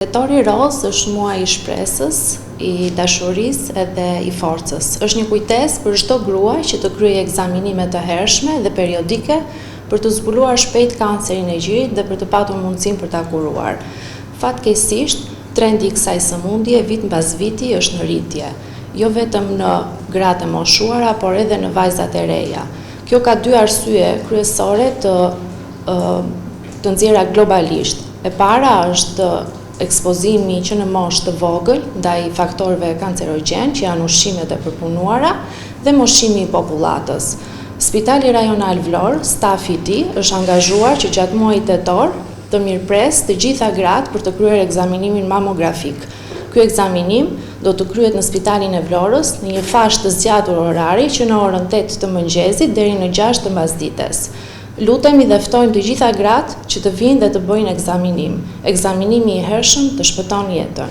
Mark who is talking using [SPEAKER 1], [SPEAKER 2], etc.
[SPEAKER 1] Tetori roz është muaji i shpresës, i dashurisë edhe i forcës. Është një kujtesë për çdo grua që të kryejë ekzaminime të hershme dhe periodike për të zbuluar shpejt kancerin e gjirit dhe për të patur mundësinë për ta kuruar. Fatkeqësisht, trendi i kësaj sëmundje vit mbas viti është në rritje, jo vetëm në gratë e moshuara, por edhe në vajzat e reja. Kjo ka dy arsye kryesore të nxjerra globalisht. E para është ekspozimi që në moshë të vogël ndaj faktorëve kancerogjen që janë ushqimet e përpunuara dhe moshimi i popullatës. Spitali Rajonal Vlorë, stafi i tij është angazhuar që gjatë muajit tetor të mirëpres të gjitha gratë për të kryer ekzaminimin mamografik. Ky ekzaminim do të kryhet në Spitalin e Vlorës në një fashë të zgjatur orari që në orën 8 të mëngjesit deri në 6 të mbasdites. Lutemi dhe ftojmë të gjitha gratë që të vinë dhe të bëjnë ekzaminim. Ekzaminimi i hershëm të shpëton jetën.